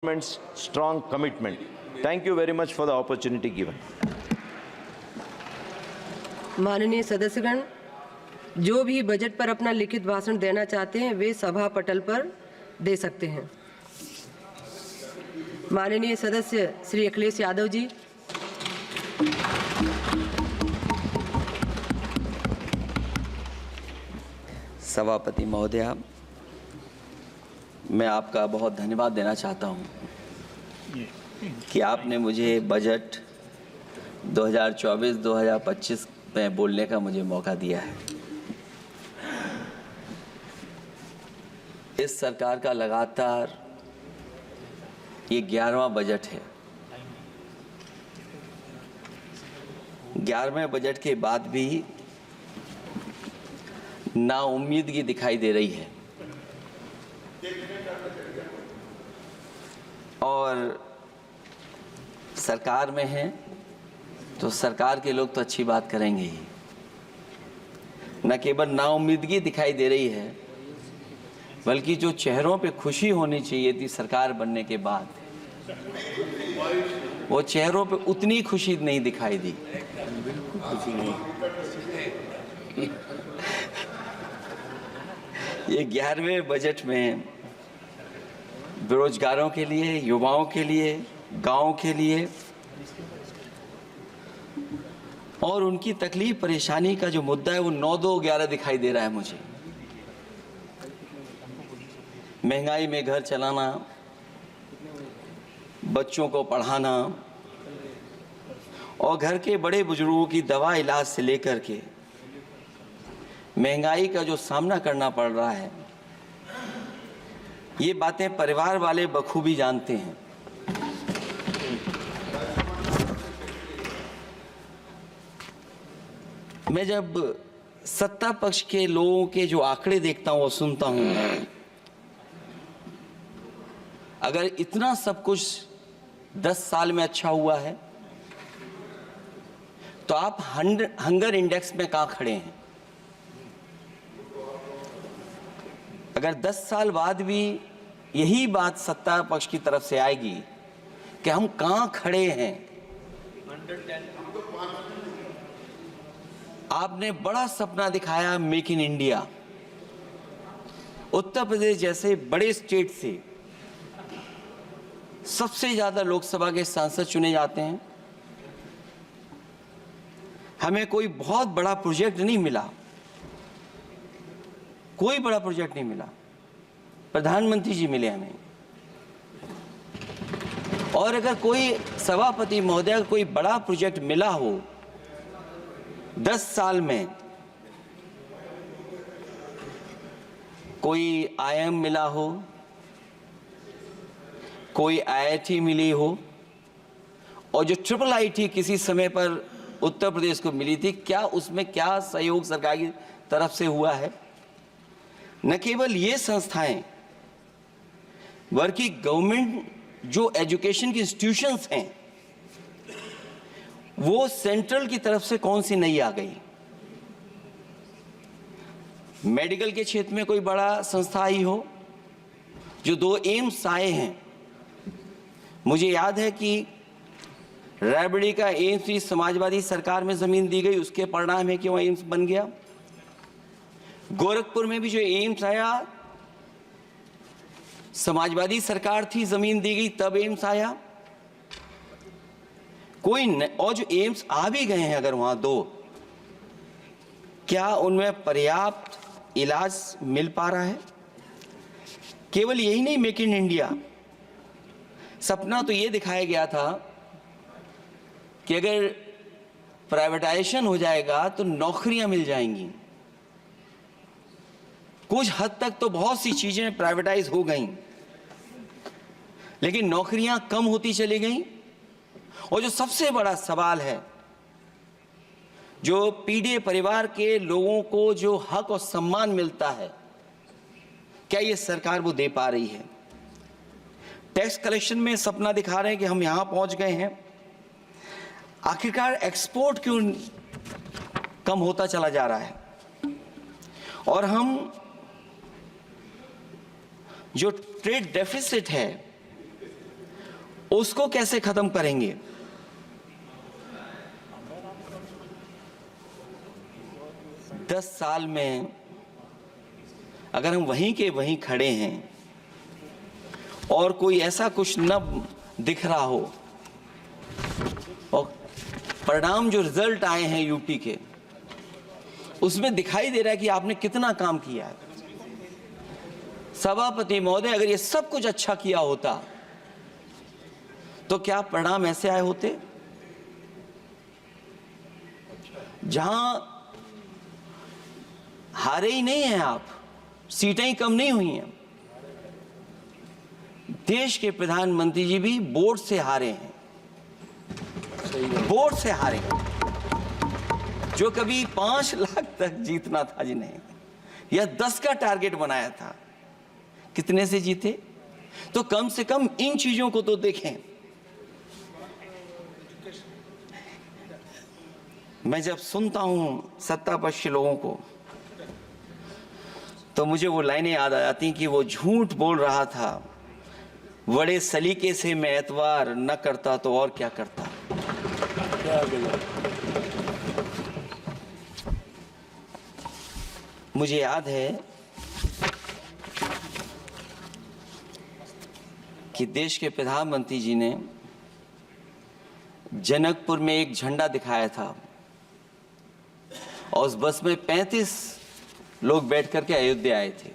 government's strong commitment. Thank you very much for the opportunity given. माननीय सदस्यगण, जो भी budget पर अपना लिखित भाषण देना चाहते हैं वे सभा पटल पर दे सकते हैं। माननीय सदस्य श्री अखिलेश यादव जी। सभापति महोदया, मैं आपका बहुत धन्यवाद देना चाहता हूं कि आपने मुझे बजट 2024-2025 में बोलने का मुझे मौका दिया है। इस सरकार का लगातार ये 11वां बजट है। 11वें बजट के बाद भी नाउम्मीदगी दिखाई दे रही है और सरकार में हैं तो सरकार के लोग तो अच्छी बात करेंगे ही। न केवल नाउम्मीदगी दिखाई दे रही है बल्कि जो चेहरों पे खुशी होनी चाहिए थी सरकार बनने के बाद, वो चेहरों पे उतनी खुशी नहीं दिखाई दी। ये 11वें बजट में बेरोजगारों के लिए, युवाओं के लिए, गांव के लिए और उनकी तकलीफ परेशानी का जो मुद्दा है वो 9-2-11 दिखाई दे रहा है मुझे। महंगाई में घर चलाना, बच्चों को पढ़ाना और घर के बड़े बुजुर्गों की दवा इलाज से लेकर के महंगाई का जो सामना करना पड़ रहा है, ये बातें परिवार वाले बखूबी जानते हैं। मैं जब सत्ता पक्ष के लोगों के जो आंकड़े देखता हूं और सुनता हूं, अगर इतना सब कुछ 10 साल में अच्छा हुआ है तो आप हंगर इंडेक्स में कहां खड़े हैं? अगर 10 साल बाद भी यही बात सत्ता पक्ष की तरफ से आएगी कि हम कहां खड़े हैं। आपने बड़ा सपना दिखाया make in India. Uttar Pradesh जैसे बड़े स्टेट से सबसे ज्यादा लोकसभा के सांसद चुने जाते हैं। हमें कोई बहुत बड़ा प्रोजेक्ट नहीं मिला, कोई बड़ा प्रोजेक्ट नहीं मिला, प्रधानमंत्री जी मिले हमें। और अगर कोई सभापति महोदय कोई बड़ा प्रोजेक्ट मिला हो 10 साल में, कोई आईआईएम मिला हो, कोई आईआईटी मिली हो और जो ट्रिपल आईटी किसी समय पर उत्तर प्रदेश को मिली थी, क्या उसमें क्या सहयोग सरकार की तरफ से हुआ है? न केवल ये संस्थाएं बल्कि गवर्नमेंट जो एजुकेशन की इंस्टीट्यूशंस हैं वो सेंट्रल की तरफ से कौन सी नई आ गई? मेडिकल के क्षेत्र में कोई बड़ा संस्था आई हो? जो 2 एम्स आए हैं, मुझे याद है कि रायबरेली का एम्स भी समाजवादी सरकार में जमीन दी गई, उसके परिणाम है कि वह एम्स बन गया। गोरखपुर में भी जो एम्स आया समाजवादी सरकार थी, जमीन दी गई तब एम्स आया। और जो एम्स आ भी गए हैं अगर वहां 2, क्या उनमें पर्याप्त इलाज मिल पा रहा है? केवल यही नहीं, मेक इन इंडिया सपना तो ये दिखाया गया था कि अगर प्राइवेटाइजेशन हो जाएगा तो नौकरियां मिल जाएंगी। कुछ हद तक तो बहुत सी चीजें प्राइवेटाइज हो गईं, लेकिन नौकरियां कम होती चली गईं। और जो सबसे बड़ा सवाल है, जो पीड़ित परिवार के लोगों को जो हक और सम्मान मिलता है, क्या ये सरकार वो दे पा रही है? टैक्स कलेक्शन में सपना दिखा रहे हैं कि हम यहां पहुंच गए हैं, आखिरकार एक्सपोर्ट क्यों कम होता चला जा रहा है? और हम जो ट्रेड डेफिसिट है उसको कैसे खत्म करेंगे? दस साल में अगर हम वहीं के वहीं खड़े हैं और कोई ऐसा कुछ न दिख रहा हो और परिणाम जो रिजल्ट आए हैं यूपी के, उसमें दिखाई दे रहा है कि आपने कितना काम किया है। सभापति महोदय, अगर ये सब कुछ अच्छा किया होता तो क्या परिणाम ऐसे आए होते? जहां हारे ही नहीं हैं आप, सीटें ही कम नहीं हुई हैं। देश के प्रधानमंत्री जी भी वोट से हारे हैं, वोट से हारे हैं। जो कभी 5 लाख तक जीतना था जिन्हें, या 10 का टारगेट बनाया था, कितने से जीते? तो कम से कम इन चीजों को तो देखें। मैं जब सुनता हूं सत्तापक्ष लोगों को तो मुझे वो लाइनें याद आ जाती कि वो झूठ बोल रहा था, बड़े सलीके से मैं एतवार न करता तो और क्या करता। मुझे याद है कि देश के प्रधानमंत्री जी ने जनकपुर में एक झंडा दिखाया था और उस बस में 35 लोग बैठ करके अयोध्या आए थे।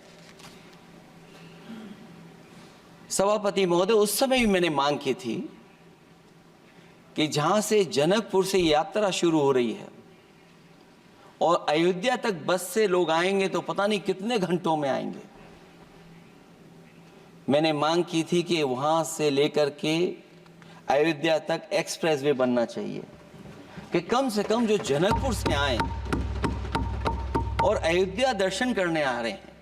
सभापति महोदय, उस समय भी मैंने मांग की थी कि जहां से जनकपुर से यात्रा शुरू हो रही है और अयोध्या तक बस से लोग आएंगे तो पता नहीं कितने घंटों में आएंगे। मैंने मांग की थी कि वहां से लेकर के अयोध्या तक एक्सप्रेस वे बनना चाहिए कि कम से कम जो जनकपुर से आए और अयोध्या दर्शन करने आ रहे हैं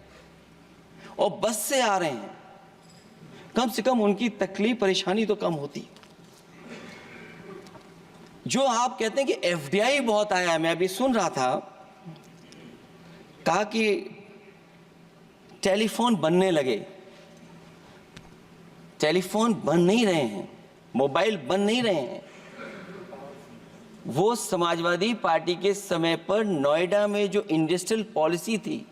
और बस से आ रहे हैं, कम से कम उनकी तकलीफ परेशानी तो कम होती। जो आप कहते हैं कि एफडीआई बहुत आया है, मैं अभी सुन रहा था, कहा कि टेलीफोन बनने लगे। टेलीफोन बन नहीं रहे हैं, मोबाइल बन नहीं रहे हैं। वो समाजवादी पार्टी के समय पर नोएडा में जो इंडस्ट्रियल पॉलिसी थी,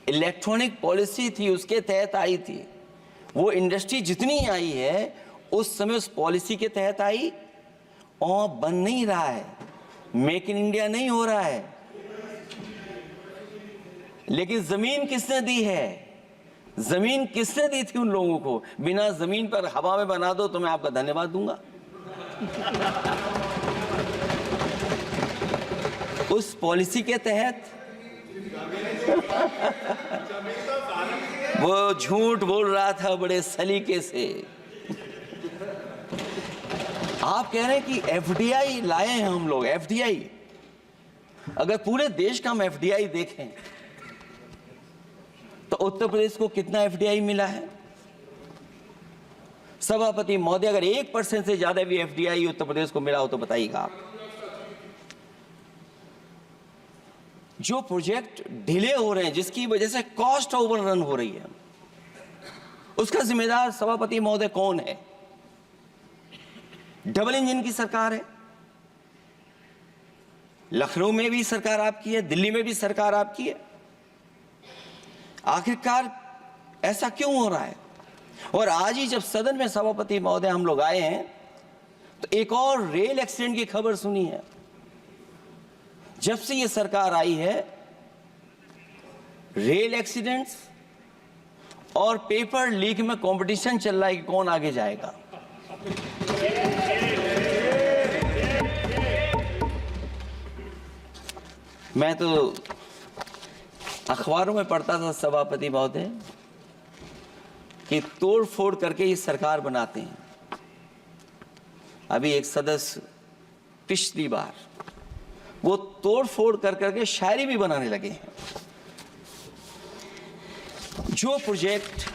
इलेक्ट्रॉनिक पॉलिसी थी, उसके तहत आई थी। वो इंडस्ट्री जितनी आई है उस समय उस पॉलिसी के तहत आई और बन नहीं रहा है, मेक इन इंडिया नहीं हो रहा है। लेकिन जमीन किसने दी है? जमीन किसने दी थी उन लोगों को? बिना जमीन पर हवा में बना दो तो मैं आपका धन्यवाद दूंगा। उस पॉलिसी के तहत वो झूठ बोल रहा था बड़े सलीके से। आप कह रहे हैं कि एफडीआई लाए हैं हम लोग। एफडीआई, अगर पूरे देश का हम एफडीआई देखें तो उत्तर प्रदेश को कितना एफडीआई मिला है? सभापति महोदय, अगर 1% से ज्यादा भी एफडीआई उत्तर प्रदेश को मिला हो तो बताइएगा आप। जो प्रोजेक्ट डिले हो रहे हैं, जिसकी वजह से कॉस्ट ओवररन हो रही है, उसका जिम्मेदार सभापति महोदय कौन है? डबल इंजन की सरकार है। लखनऊ में भी सरकार आपकी है, दिल्ली में भी सरकार आपकी है। आखिरकार ऐसा क्यों हो रहा है? और आज ही जब सदन में सभापति महोदय हम लोग आए हैं तो एक और रेल एक्सीडेंट की खबर सुनी है। जब से ये सरकार आई है, रेल एक्सीडेंट्स और पेपर लीक में कंपटीशन चल रहा है कि कौन आगे जाएगा। मैं तो अखबारों में पढ़ता था सभापति महोदय कि तोड़ फोड़ करके ये सरकार बनाते हैं। अभी एक सदस्य पिछली बार वो तोड़ फोड़ कर करके शायरी भी बनाने लगे हैं। जो प्रोजेक्ट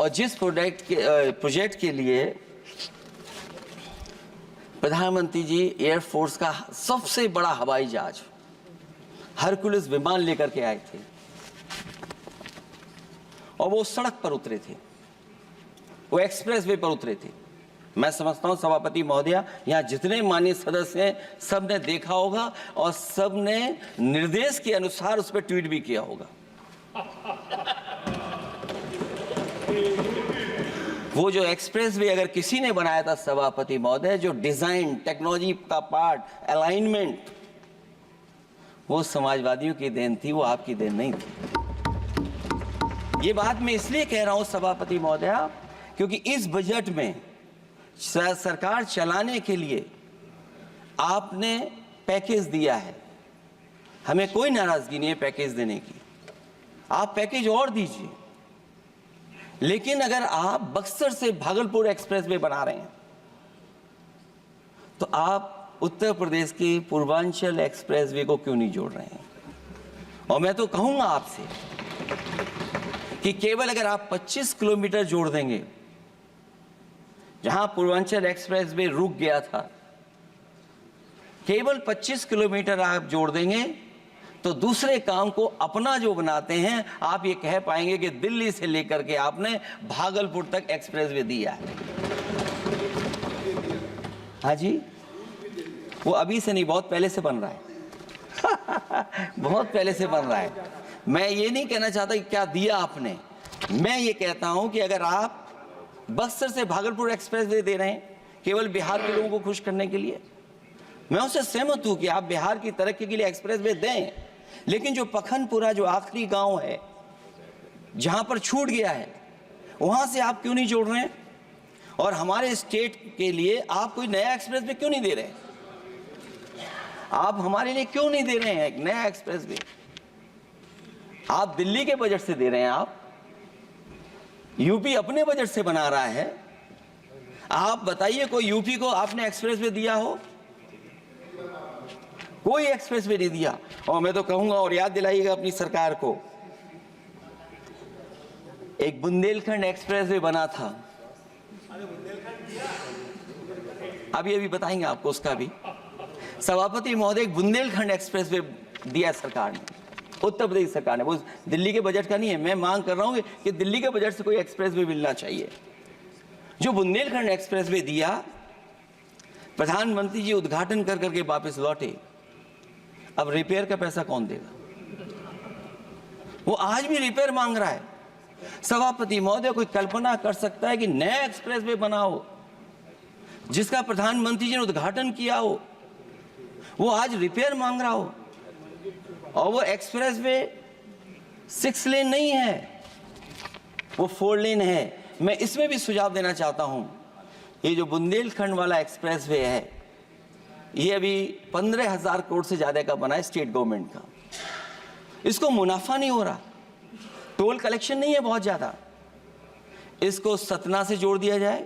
और जिस प्रोजेक्ट के लिए प्रधानमंत्री जी एयरफोर्स का सबसे बड़ा हवाई जहाज हरकुलिस विमान लेकर के आए थे और वो सड़क पर उतरे थे, वो एक्सप्रेस वे पर उतरे थे। मैं समझता हूं सभापति महोदया, यहाँ जितने माननीय सदस्य हैं सब ने देखा होगा और सब ने निर्देश के अनुसार उस पर ट्वीट भी किया होगा। वो जो एक्सप्रेस वे अगर किसी ने बनाया था सभापति महोदय, जो डिजाइन, टेक्नोलॉजी का पार्ट, अलाइनमेंट, वो समाजवादियों की देन थी, वो आपकी देन नहीं थी। ये बात मैं इसलिए कह रहा हूं सभापति महोदया, क्योंकि इस बजट में सरकार चलाने के लिए आपने पैकेज दिया है। हमें कोई नाराजगी नहीं है पैकेज देने की, आप पैकेज और दीजिए। लेकिन अगर आप बक्सर से भागलपुर एक्सप्रेस वे बना रहे हैं तो आप उत्तर प्रदेश के पूर्वांचल एक्सप्रेस वे को क्यों नहीं जोड़ रहे हैं? और मैं तो कहूंगा आपसे कि केवल अगर आप 25 किलोमीटर जोड़ देंगे, जहां पूर्वांचल एक्सप्रेस वे रुक गया था, केवल 25 किलोमीटर आप जोड़ देंगे तो दूसरे काम को अपना जो बनाते हैं, आप ये कह पाएंगे कि दिल्ली से लेकर के आपने भागलपुर तक एक्सप्रेस वे दिया है। हाँ जी, वो अभी से नहीं, बहुत पहले से बन रहा है। बहुत पहले से बन रहा है। मैं ये नहीं कहना चाहता कि क्या दिया आपने, मैं ये कहता हूं कि अगर आप बक्सर से भागलपुर एक्सप्रेस वे दे रहे हैं केवल बिहार के लोगों को खुश करने के लिए, मैं उससे सहमत हूं कि आप बिहार की तरक्की के लिए एक्सप्रेस वे दें, लेकिन जो पखनपुरा, जो आखिरी गांव है जहां पर छूट गया है, वहां से आप क्यों नहीं जोड़ रहे हैं? और हमारे स्टेट के लिए आप कोई नया एक्सप्रेस वे क्यों नहीं दे रहे हैं? आप हमारे लिए क्यों नहीं दे रहे हैं एक नया एक्सप्रेस वे? आप दिल्ली के बजट से दे रहे हैं, आप यूपी अपने बजट से बना रहा है। आप बताइए कोई यूपी को आपने एक्सप्रेस वे दिया हो? कोई एक्सप्रेस वे नहीं दिया। और मैं तो कहूंगा, और याद दिलाइएगा अपनी सरकार को, एक बुंदेलखंड एक्सप्रेस वे बना था, अभी बताएंगे आपको उसका भी। सभापति महोदय, एक बुंदेलखंड एक्सप्रेस वे दिया सरकार ने, उत्तर प्रदेश सरकार ने, वो दिल्ली के बजट का नहीं है। मैं मांग कर रहा हूं कि दिल्ली के बजट से कोई एक्सप्रेस वे मिलना चाहिए। जो बुंदेलखंड एक्सप्रेस वे दिया, प्रधानमंत्री जी उद्घाटन कर करके वापस लौटे। अब रिपेयर का पैसा कौन देगा? वो आज भी रिपेयर मांग रहा है। सभापति महोदय, कोई कल्पना कर सकता है कि नया एक्सप्रेस वे बना हो जिसका प्रधानमंत्री जी ने उद्घाटन किया हो, वो आज रिपेयर मांग रहा हो? और वो एक्सप्रेस वे 6 लेन नहीं है, वो 4 लेन है। मैं इसमें भी सुझाव देना चाहता हूं, ये जो बुंदेलखंड वाला एक्सप्रेस वे है, ये अभी 15,000 करोड़ से ज्यादा का बना है स्टेट गवर्नमेंट का। इसको मुनाफा नहीं हो रहा, टोल कलेक्शन नहीं है बहुत ज्यादा। इसको सतना से जोड़ दिया जाए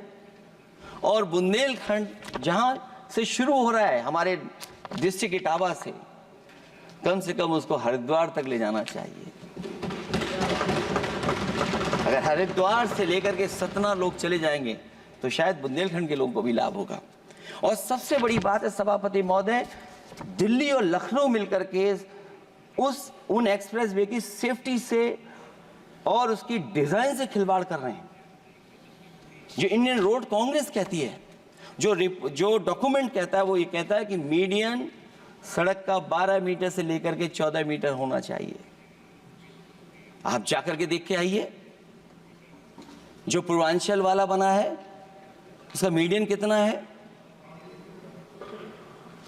और बुंदेलखंड जहां से शुरू हो रहा है हमारे डिस्ट्रिक्ट इटावा से, कम से उसको हरिद्वार तक ले जाना चाहिए। अगर हरिद्वार से लेकर के सतना लोग चले जाएंगे तो शायद बुंदेलखंड के लोगों को भी लाभ होगा। और सबसे बड़ी बात है सभापति महोदय, दिल्ली और लखनऊ मिलकर के उन एक्सप्रेस वे की सेफ्टी से और उसकी डिजाइन से खिलवाड़ कर रहे हैं। जो इंडियन रोड कांग्रेस कहती है, जो डॉक्यूमेंट कहता है, वो ये कहता है कि मीडियन सड़क का 12 मीटर से लेकर के 14 मीटर होना चाहिए। आप जाकर के देख के आइए, जो पूर्वांचल वाला बना है उसका मीडियन कितना है?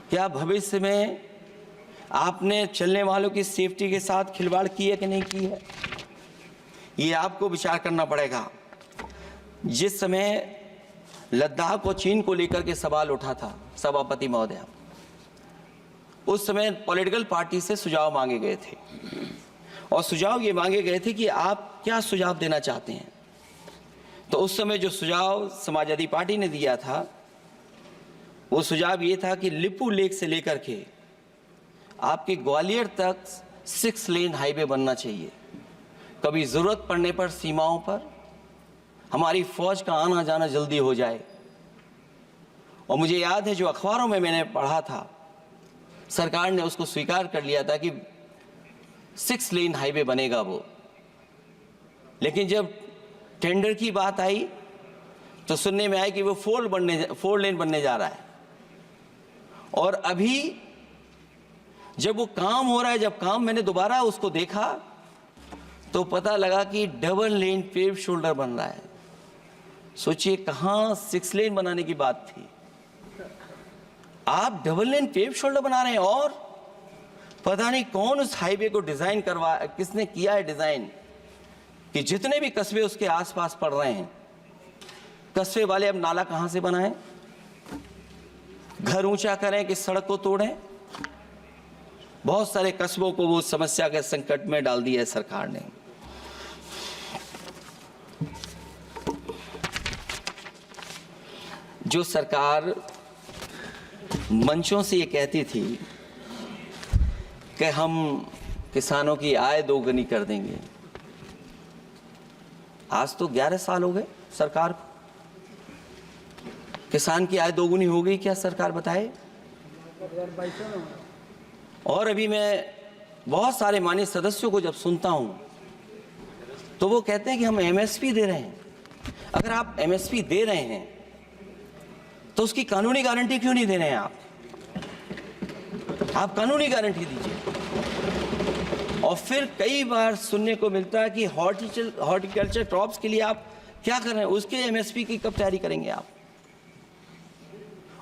क्या भविष्य में आपने चलने वालों की सेफ्टी के साथ खिलवाड़ की है कि नहीं की है? ये आपको विचार करना पड़ेगा। जिस समय लद्दाख और चीन को लेकर के सवाल उठा था सभापति महोदय, उस समय पॉलिटिकल पार्टी से सुझाव मांगे गए थे और सुझाव ये मांगे गए थे कि आप क्या सुझाव देना चाहते हैं। तो उस समय जो सुझाव समाजवादी पार्टी ने दिया था, वो सुझाव ये था कि लिपू लेक से लेकर के आपके ग्वालियर तक 6 लेन हाईवे बनना चाहिए। कभी जरूरत पड़ने पर सीमाओं पर हमारी फौज का आना जाना जल्दी हो जाए। और मुझे याद है, जो अखबारों में मैंने पढ़ा था, सरकार ने उसको स्वीकार कर लिया था कि 6 लेन हाईवे बनेगा वो। लेकिन जब टेंडर की बात आई तो सुनने में आया कि वो 4 लेन बनने जा रहा है। और अभी जब वो काम हो रहा है, जब काम मैंने दोबारा उसको देखा तो पता लगा कि डबल लेन पेव शोल्डर बन रहा है। सोचिए कहां 6 लेन बनाने की बात थी, आप डबल लेन पेव शोल्डर बना रहे हैं। और पता नहीं कौन उस हाईवे को डिजाइन किसने किया है डिजाइन, कि जितने भी कस्बे उसके आसपास पड़ रहे हैं, कस्बे वाले अब नाला कहां से बनाएं, घर ऊंचा करें कि सड़क को तोड़ें। बहुत सारे कस्बों को वो समस्या के संकट में डाल दिया है सरकार ने। जो सरकार मंचों से ये कहती थी कि हम किसानों की आय दोगुनी कर देंगे, आज तो 11 साल हो गए सरकार को। किसान की आय दोगुनी हो गई क्या, सरकार बताए? और अभी मैं बहुत सारे माननीय सदस्यों को जब सुनता हूं तो वो कहते हैं कि हम एमएसपी दे रहे हैं। अगर आप एमएसपी दे रहे हैं तो उसकी कानूनी गारंटी क्यों नहीं दे रहे हैं आप कानूनी गारंटी दीजिए। और फिर कई बार सुनने को मिलता है कि हॉर्टिकल्चर क्रॉप्स के लिए आप क्या कर रहे हैं, उसके एमएसपी की कब तैयारी करेंगे आप?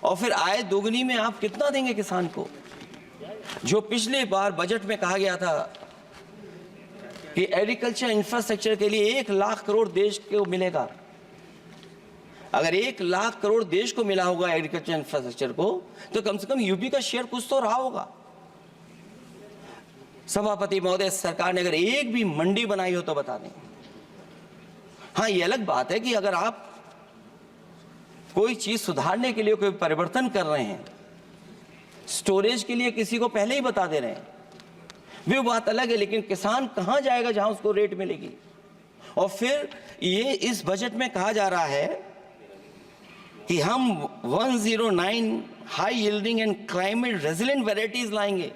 और फिर आय दोगुनी में आप कितना देंगे किसान को? जो पिछले बार बजट में कहा गया था कि एग्रीकल्चर इंफ्रास्ट्रक्चर के लिए 1 लाख करोड़ देश को मिलेगा। अगर 1 लाख करोड़ देश को मिला होगा एग्रीकल्चर इंफ्रास्ट्रक्चर को, तो कम से कम यूपी का शेयर कुछ तो रहा होगा। सभापति महोदय, सरकार ने अगर एक भी मंडी बनाई हो तो बता दें। हाँ, ये अलग बात है कि अगर आप कोई चीज सुधारने के लिए कोई परिवर्तन कर रहे हैं, स्टोरेज के लिए किसी को पहले ही बता दे रहे हैं, वो बात अलग है। लेकिन किसान कहां जाएगा जहां उसको रेट मिलेगी? और फिर ये इस बजट में कहा जा रहा है कि हम 109 high yielding and climate resilient varieties लाएंगे।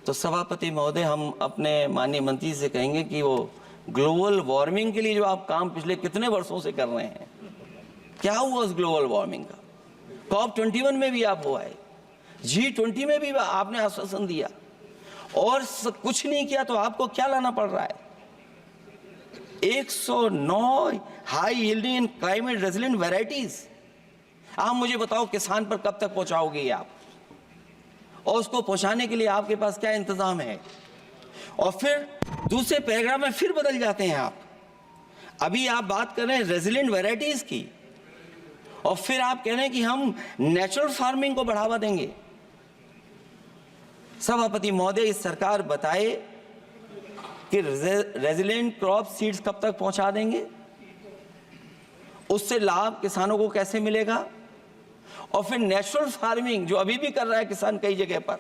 तो सभापति महोदय, हम अपने माननीय मंत्री से कहेंगे कि वो ग्लोबल वार्मिंग के लिए जो आप काम पिछले कितने वर्षों से कर रहे हैं, क्या हुआ उस ग्लोबल वार्मिंग का? COP21 में भी आप हुआ है, G20 में भी आपने आश्वासन दिया, और कुछ नहीं किया। तो आपको क्या लाना पड़ रहा है? 109 high yielding and climate resilient varieties. आप मुझे बताओ किसान पर कब तक पहुंचाओगे आप, और उसको पहुंचाने के लिए आपके पास क्या इंतजाम है? और फिर दूसरे पैराग्राफ में फिर बदल जाते हैं आप। अभी आप बात कर रहे हैं रेजिलेंट वैरायटीज की, और फिर आप कह रहे हैं कि हम नेचुरल फार्मिंग को बढ़ावा देंगे। सभापति महोदय, इस सरकार बताए कि रेजिलेंट क्रॉप सीड्स कब तक पहुंचा देंगे, उससे लाभ किसानों को कैसे मिलेगा? और फिर नेचुरल फार्मिंग जो अभी भी कर रहा है किसान कई जगह पर,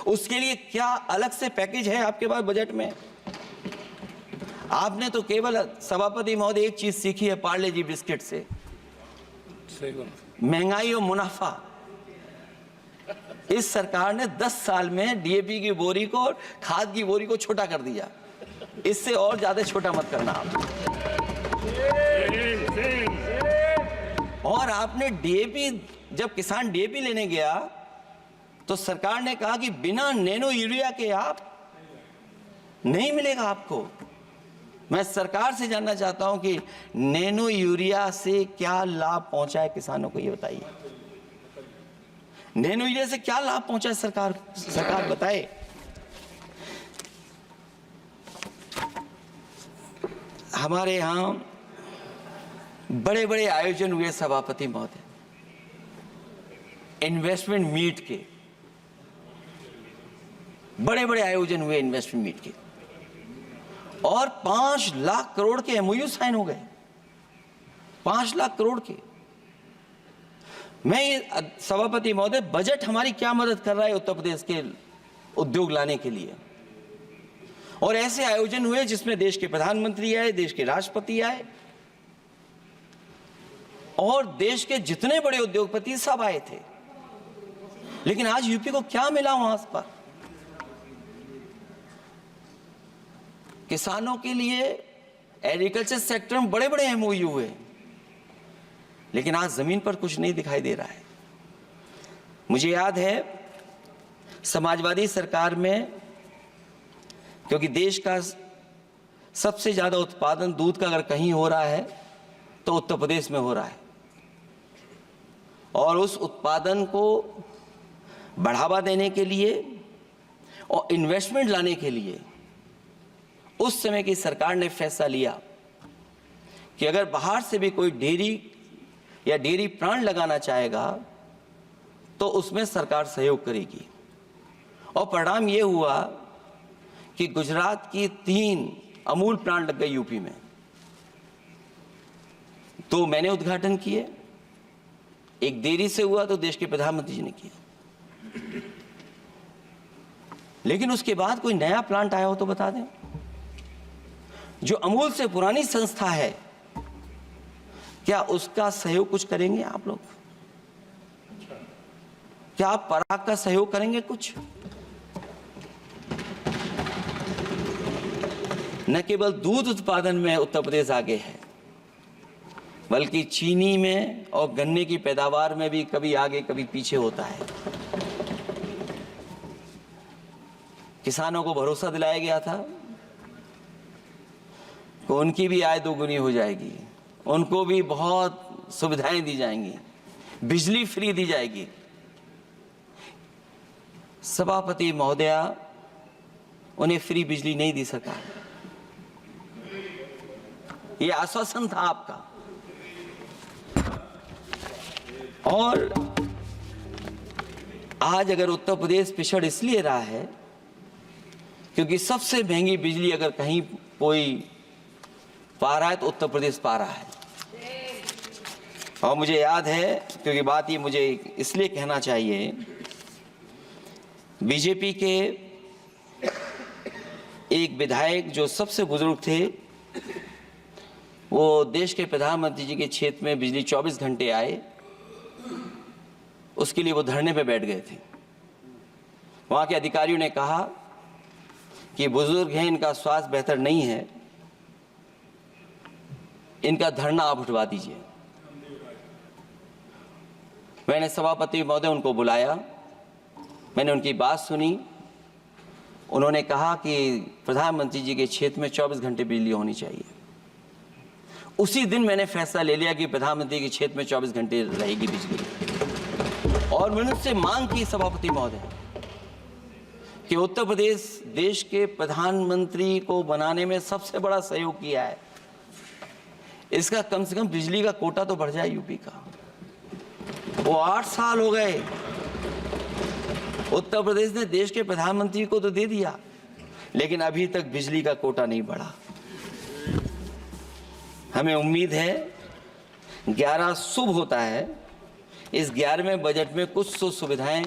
उसके लिए क्या अलग से पैकेज है आपके पास बजट में? आपने तो केवल सभापति महोदय एक चीज सीखी है पार्ले जी बिस्किट से, महंगाई और मुनाफा। इस सरकार ने 10 साल में डीएपी की बोरी को, खाद की बोरी को छोटा कर दिया। इससे और ज्यादा छोटा मत करना आप। और आपने डीएपी, जब किसान डीएपी लेने गया तो सरकार ने कहा कि बिना नैनो यूरिया के आप नहीं मिलेगा आपको। मैं सरकार से जानना चाहता हूं कि नैनो यूरिया से क्या लाभ पहुंचा है किसानों को, ये बताइए। नैनो यूरिया से क्या लाभ पहुंचा है सरकार बताए। हमारे यहां बड़े बड़े आयोजन हुए सभापति महोदय, इन्वेस्टमेंट मीट के बड़े बड़े आयोजन हुए इन्वेस्टमेंट मीट के, और 5 लाख करोड़ के एमओयू साइन हो गए, 5 लाख करोड़ के। मैं ये सभापति महोदय, बजट हमारी क्या मदद कर रहा है उत्तर प्रदेश के उद्योग लाने के लिए? और ऐसे आयोजन हुए जिसमें देश के प्रधानमंत्री आए, देश के राष्ट्रपति आए, और देश के जितने बड़े उद्योगपति सब आए थे। लेकिन आज यूपी को क्या मिला वहां पर? किसानों के लिए एग्रीकल्चर सेक्टर में बड़े बड़े एमओयू हुए, लेकिन आज जमीन पर कुछ नहीं दिखाई दे रहा है। मुझे याद है समाजवादी सरकार में, क्योंकि देश का सबसे ज्यादा उत्पादन दूध का अगर कहीं हो रहा है तो उत्तर प्रदेश में हो रहा है, और उस उत्पादन को बढ़ावा देने के लिए और इन्वेस्टमेंट लाने के लिए उस समय की सरकार ने फैसला लिया कि अगर बाहर से भी कोई डेयरी या डेयरी प्लांट लगाना चाहेगा तो उसमें सरकार सहयोग करेगी। और परिणाम ये हुआ कि गुजरात की 3 अमूल प्लांट लग गए यूपी में। तो मैंने उद्घाटन किए, एक देरी से हुआ तो देश के प्रधानमंत्री जी ने किया, लेकिन उसके बाद कोई नया प्लांट आया हो तो बता दें। जो अमूल से पुरानी संस्था है, क्या उसका सहयोग कुछ करेंगे आप लोग? क्या आप पराग का सहयोग करेंगे कुछ? न केवल दूध उत्पादन में उत्तर प्रदेश आगे है, बल्कि चीनी में और गन्ने की पैदावार में भी कभी आगे कभी पीछे होता है। किसानों को भरोसा दिलाया गया था कि उनकी भी आय दोगुनी हो जाएगी, उनको भी बहुत सुविधाएं दी जाएंगी, बिजली फ्री दी जाएगी। सभापति महोदया, उन्हें फ्री बिजली नहीं दी सरकार। ये आश्वासन था आपका। और आज अगर उत्तर प्रदेश पिछड़ इसलिए रहा है क्योंकि सबसे महंगी बिजली अगर कहीं कोई पा रहा है तो उत्तर प्रदेश पा रहा है। और मुझे याद है, क्योंकि बात ये मुझे इसलिए कहना चाहिए, बीजेपी के एक विधायक जो सबसे बुजुर्ग थे, वो देश के प्रधानमंत्री जी के क्षेत्र में बिजली 24 घंटे आए, उसके लिए वो धरने पे बैठ गए थे। वहां के अधिकारियों ने कहा कि बुजुर्ग हैं, इनका स्वास्थ्य बेहतर नहीं है, इनका धरना आप उठवा दीजिए। मैंने सभापति महोदय उनको बुलाया, मैंने उनकी बात सुनी। उन्होंने कहा कि प्रधानमंत्री जी के क्षेत्र में 24 घंटे बिजली होनी चाहिए। उसी दिन मैंने फैसला ले लिया कि प्रधानमंत्री के क्षेत्र में 24 घंटे रहेगी बिजली। और मैंने उससे मांग की सभापति महोदय कि उत्तर प्रदेश देश के प्रधानमंत्री को बनाने में सबसे बड़ा सहयोग किया है, इसका कम से कम बिजली का कोटा तो बढ़ जाए यूपी का। वो 8 साल हो गए, उत्तर प्रदेश ने देश के प्रधानमंत्री को तो दे दिया, लेकिन अभी तक बिजली का कोटा नहीं बढ़ा। हमें उम्मीद है 11 शुभ होता है, इस 11वें बजट में कुछ तो सुविधाएं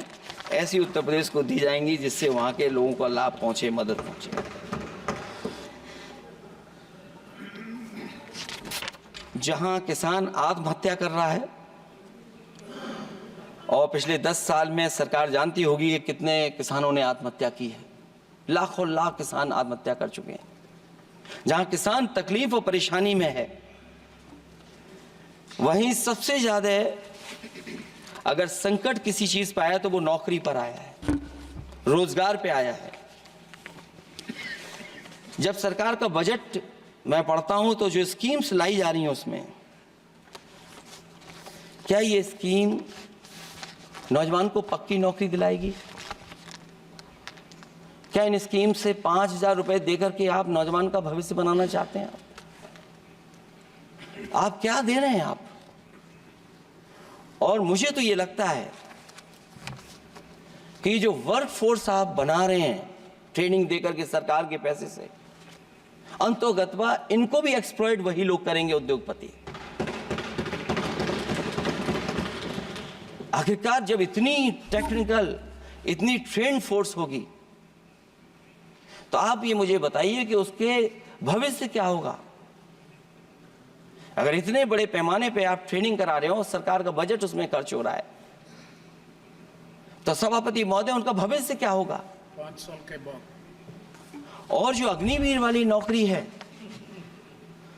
ऐसी उत्तर प्रदेश को दी जाएंगी जिससे वहां के लोगों को लाभ पहुंचे, मदद पहुंचे। जहां किसान आत्महत्या कर रहा है, और पिछले 10 साल में सरकार जानती होगी कि कितने किसानों ने आत्महत्या की है, लाखों लाख किसान आत्महत्या कर चुके हैं। जहां किसान तकलीफ और परेशानी में है, वहीं सबसे ज्यादा अगर संकट किसी चीज पर आया तो वो नौकरी पर आया है, रोजगार पे आया है। जब सरकार का बजट मैं पढ़ता हूं तो जो स्कीम्स लाई जा रही हैं उसमें, क्या ये स्कीम नौजवान को पक्की नौकरी दिलाएगी? क्या इन स्कीम से 5,000 रुपए देकर के आप नौजवान का भविष्य बनाना चाहते हैं? आप क्या दे रहे हैं आप? और मुझे तो ये लगता है कि जो वर्क फोर्स आप बना रहे हैं ट्रेनिंग देकर के सरकार के पैसे से, अंतोगत्वा इनको भी एक्सप्लॉइट वही लोग करेंगे, उद्योगपति। आखिरकार जब इतनी टेक्निकल, इतनी ट्रेन फोर्स होगी, तो आप ये मुझे बताइए कि उसके भविष्य क्या होगा। अगर इतने बड़े पैमाने पे आप ट्रेनिंग करा रहे हो, सरकार का बजट उसमें खर्च हो रहा है, तो सभापति महोदय उनका भविष्य क्या होगा? 5 साल के बाद। और जो अग्निवीर वाली नौकरी है,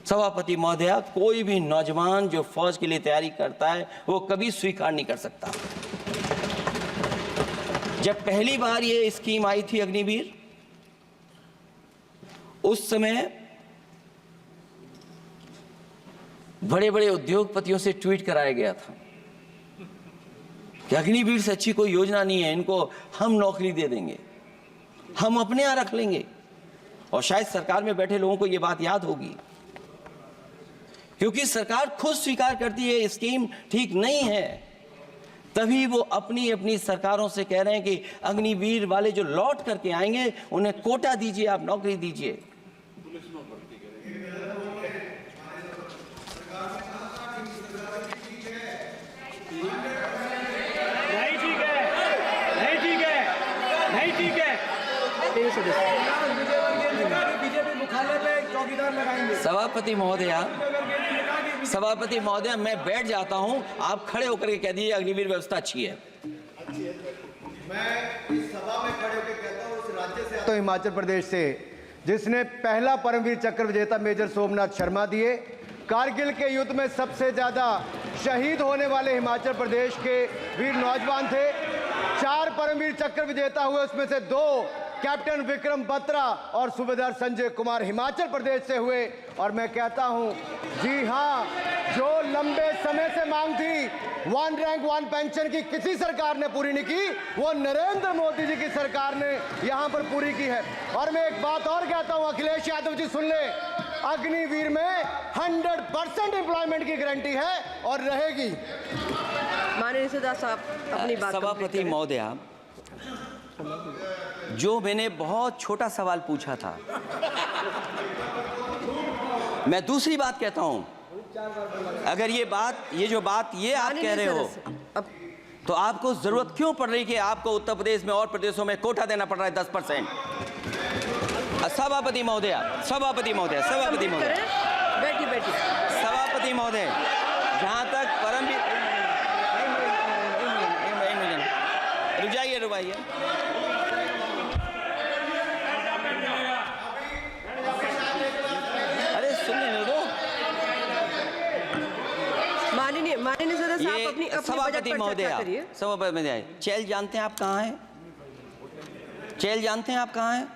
सभापति महोदया, कोई भी नौजवान जो फौज के लिए तैयारी करता है वो कभी स्वीकार नहीं कर सकता। जब पहली बार ये स्कीम आई थी अग्निवीर, उस समय बड़े बड़े उद्योगपतियों से ट्वीट कराया गया था कि अग्निवीर से अच्छी कोई योजना नहीं है, इनको हम नौकरी दे देंगे, हम अपने यहां रख लेंगे। और शायद सरकार में बैठे लोगों को यह बात याद होगी, क्योंकि सरकार खुद स्वीकार करती है स्कीम ठीक नहीं है, तभी वो अपनी अपनी सरकारों से कह रहे हैं कि अग्निवीर वाले जो लौट करके आएंगे उन्हें कोटा दीजिए, आप नौकरी दीजिए। सभापति महोदया, मैं बैठ जाता हूं, आप खड़े होकर के कह दीजिए अग्निवीर व्यवस्था अच्छी है। मैं इस सभा में खड़े होकर कहता हूं, उस राज्य से तो हिमाचल प्रदेश से जिसने पहला परमवीर चक्र विजेता मेजर सोमनाथ शर्मा दिए, कारगिल के युद्ध में सबसे ज्यादा शहीद होने वाले हिमाचल प्रदेश के वीर नौजवान थे। 4 परमवीर चक्र विजेता हुए, उसमें से 2 कैप्टन विक्रम बत्रा और सूबेदार संजय कुमार हिमाचल प्रदेश से हुए। और मैं कहता हूं, जी हां, जो लंबे समय से मांग थी 1 रैंक 1 पेंशन की किसी सरकार ने पूरी नहीं की, वो नरेंद्र मोदी जी की सरकार ने यहां पर पूरी की है। और मैं एक बात और कहता हूं, अखिलेश यादव जी सुन ले, अग्निवीर में 100% एम्प्लॉयमेंट की गारंटी है और रहेगी। माननीय सदस्य साहब अपनी बात सभापति महोदया, जो मैंने बहुत छोटा सवाल पूछा था, मैं दूसरी बात कहता हूं, अगर ये जो बात आप कह रहे हो, तो आपको जरूरत क्यों पड़ रही कि आपको उत्तर प्रदेश में और प्रदेशों में कोटा देना पड़ रहा है 10%? सभापति महोदया, जहां तक परमवीर, रुजाइए, अरे सुनने दो। माननीय सदस्य आप अपनी सभापति महोदया, चैल जानते हैं आप कहाँ हैं? चैल जानते हैं आप कहाँ हैं?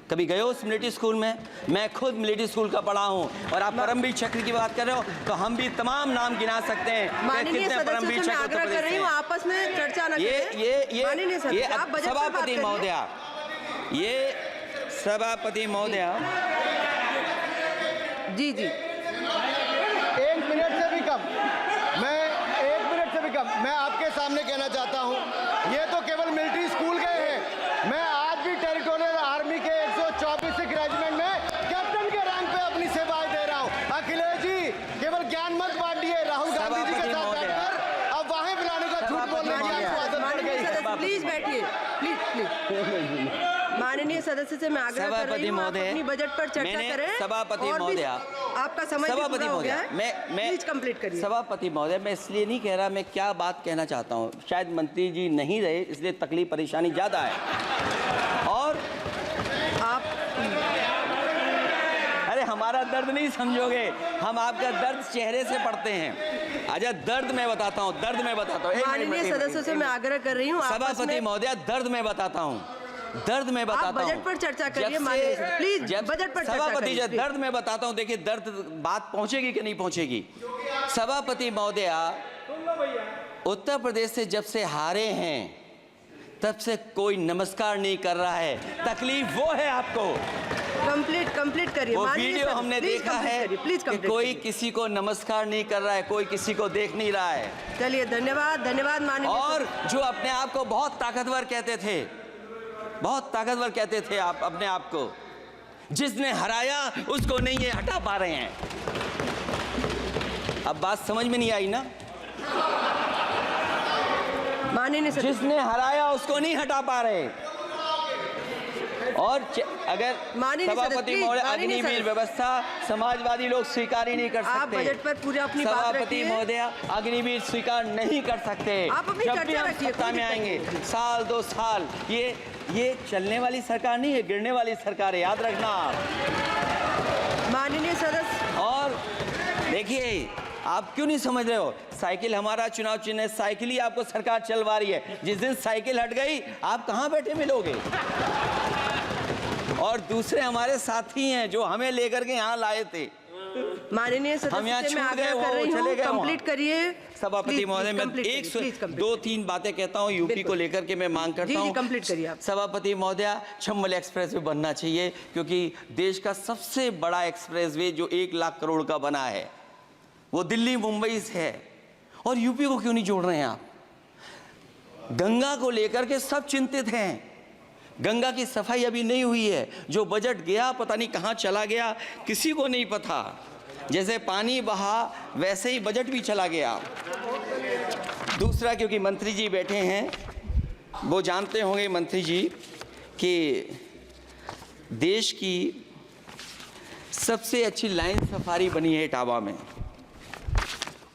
कभी गए हो मिलिट्री स्कूल में? मैं खुद मिलिट्री स्कूल का पढ़ा हूँ। और आप परमवीर चक्र की बात कर रहे हो, तो हम भी तमाम नाम गिना सकते हैं। माननीय सदस्य से मैं आग्रह कर रही हूँ, आपस में चर्चा न करें। सभापति महोदया, ये सभापति महोदया, जी 1 मिनट से भी कम, मैं आपके सामने कहना चाहता हूं, ये तो केवल मिलिट्री स्कूल गए हैं। मैं आज भी टेरिटोरियल आर्मी के 124 रेजिमेंट में कैप्टन के रैंक पे अपनी सेवाएं दे रहा हूं। अखिलेश जी, केवल ज्ञान मत बांटिए। राहुल गांधी जी के साथ बैठकर अब वहां बुलाने का झूठ बोलने की आपको आदत पड़ गई। प्लीज बैठिए, प्लीज। माननीय सदस्य से मैं आग्रह कर रही हूं, आप अपनी बजट पर चर्चा करें। सभापति महोदया, आपका समय पूरा हो गया है, मैं प्लीज कंप्लीट करिए। सभापति महोदय, मैं इसलिए नहीं कह रहा, मैं क्या बात कहना चाहता हूँ, शायद मंत्री जी नहीं रहे इसलिए तकलीफ परेशानी ज्यादा है। और आप, अरे हमारा दर्द नहीं समझोगे, हम आपका दर्द चेहरे से पढ़ते हैं। अच्छा, दर्द मैं बताता हूँ। माननीय सदस्यों से मैं आग्रह कर रही हूँ, सभापति महोदया, दर्द मैं बताता हूँ। आप बजट पर चर्चा करिए, प्लीज बजट पर चर्चा करिए। दर्द मैं बताता हूँ, देखिए दर्द बात पहुंचेगी कि नहीं पहुंचेगी। सभापति महोदया, उत्तर प्रदेश से जब से हारे हैं तब से कोई नमस्कार नहीं कर रहा है। तकलीफ वो है आपको। कंप्लीट करिए। वो वीडियो हमने देखा है कि कोई किसी को नमस्कार नहीं कर रहा है, कोई किसी को देख नहीं रहा है। चलिए, धन्यवाद माननीय। और जो अपने आप को बहुत ताकतवर कहते थे आप अपने आप को, जिसने हराया उसको नहीं ये हटा पा रहे हैं। अब बात समझ में नहीं आई ना? माननीय जिसने हराया उसको नहीं हटा पा रहे। और अगर सभापति महोदय, अग्निवीर व्यवस्था समाजवादी लोग स्वीकार ही नहीं कर सकते। आप बजट पर पूरी अपनी बात रखिए। सभापति महोदया, अग्निवीर स्वीकार नहीं कर सकते। आप अपनी जब भी चर्चा हम रखिए, सत्ता में आएंगे, साल 2 साल, ये चलने वाली सरकार नहीं है, गिरने वाली सरकार है, याद रखना आप। माननीय सदस्य, और देखिए, आप क्यों नहीं समझ रहे हो? साइकिल हमारा चुनाव चिन्ह है, साइकिल ही आपको सरकार चलवा रही है। जिस दिन साइकिल हट गई, आप कहाँ बैठे मिलोगे? और दूसरे हमारे साथी हैं जो हमें लेकर के यहाँ लाए थे। माननीय हम यहाँ सदस्य, मैं छूट गए, आग्रह कर वो रही चले हूँ, गए वहाँ। कंप्लीट करिए। सभापति महोदय, मैं दो तीन बातें कहता हूँ यूपी को लेकर के मैं मांग करता हूँ। जी, कंप्लीट करिए आप। सभापति महोदय, चंबल एक्सप्रेस वे बनना चाहिए, क्योंकि देश का सबसे बड़ा एक्सप्रेस वे जो 1 लाख करोड़ का बना है वो दिल्ली मुंबई से है, और यूपी को क्यों नहीं जोड़ रहे हैं आप? गंगा को लेकर के सब चिंतित हैं। गंगा की सफाई अभी नहीं हुई है। जो बजट गया पता नहीं कहाँ चला गया, किसी को नहीं पता। जैसे पानी बहा वैसे ही बजट भी चला गया। दूसरा, क्योंकि मंत्री जी बैठे हैं, वो जानते होंगे मंत्री जी कि देश की सबसे अच्छी लाइन सफारी बनी है इटावा में,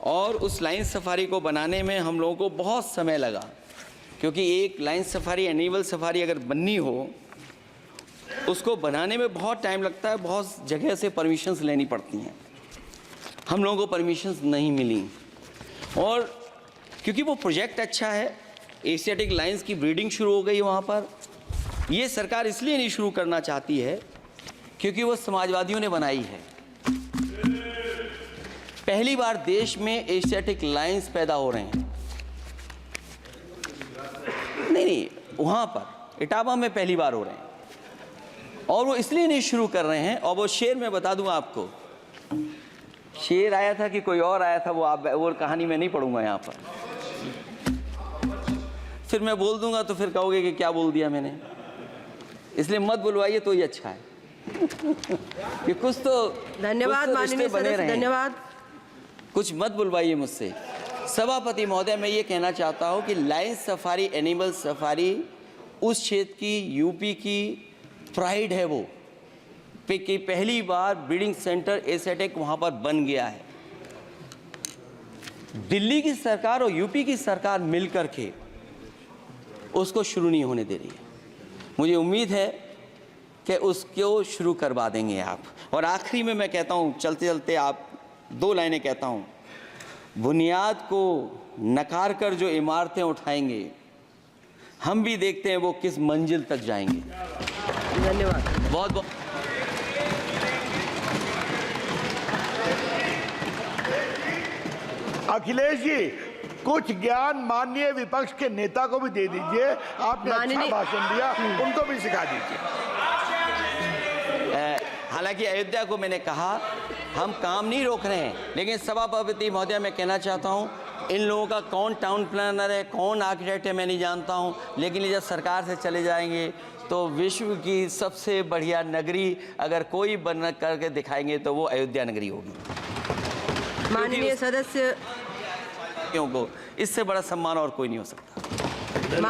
और उस लाइन सफारी को बनाने में हम लोगों को बहुत समय लगा, क्योंकि एक लाइन सफारी, एनिमल सफारी अगर बननी हो, उसको बनाने में बहुत टाइम लगता है, बहुत जगह से परमिशंस लेनी पड़ती हैं। हम लोगों को परमिशंस नहीं मिली, और क्योंकि वो प्रोजेक्ट अच्छा है, एशियाटिक लाइन्स की ब्रीडिंग शुरू हो गई वहाँ पर। ये सरकार इसलिए नहीं शुरू करना चाहती है क्योंकि वो समाजवादियों ने बनाई है। पहली बार देश में एशियाटिक लाइन्स पैदा हो रहे हैं। नहीं, वहाँ पर इटावा में पहली बार हो रहे हैं, और वो इसलिए नहीं शुरू कर रहे हैं। और वो शेर मैं बता दूं आपको, शेर आया था कि कोई और आया था, वो कहानी मैं नहीं पढ़ूंगा यहाँ पर, फिर मैं बोल दूंगा तो फिर कहोगे कि क्या बोल दिया मैंने, इसलिए मत बुलवाइए तो ही अच्छा है। कि कुछ तो धन्यवाद माननीय सदस्य, धन्यवाद। कुछ मत बुलवाइए मुझसे। सभापति महोदय, मैं ये कहना चाहता हूँ कि लाइन सफारी, एनिमल सफारी उस क्षेत्र की, यूपी की प्राइड है वो, कि पहली बार ब्रीडिंग सेंटर एशियाटिक वहाँ पर बन गया है। दिल्ली की सरकार और यूपी की सरकार मिलकर के उसको शुरू नहीं होने दे रही है। मुझे उम्मीद है कि उसको शुरू करवा देंगे आप। और आखिरी में मैं कहता हूँ, चलते चलते आप 2 लाइनें कहता हूँ। बुनियाद को नकार कर जो इमारतें उठाएंगे, हम भी देखते हैं वो किस मंजिल तक जाएंगे। धन्यवाद। बहुत बहुत अखिलेश जी, कुछ ज्ञान माननीय विपक्ष के नेता को भी दे दीजिए। आपने अच्छा भाषण दिया, उनको भी सिखा दीजिए। हालांकि अयोध्या को मैंने कहा हम काम नहीं रोक रहे हैं, लेकिन सभापति महोदय मैं कहना चाहता हूं, इन लोगों का कौन टाउन प्लानर है, कौन आर्किटेक्ट है, मैं नहीं जानता हूं, लेकिन ये जब सरकार से चले जाएंगे तो विश्व की सबसे बढ़िया नगरी अगर कोई बन करके दिखाएंगे तो वो अयोध्या नगरी होगी। माननीय सदस्य, क्योंकि इससे बड़ा सम्मान और कोई नहीं हो सकता।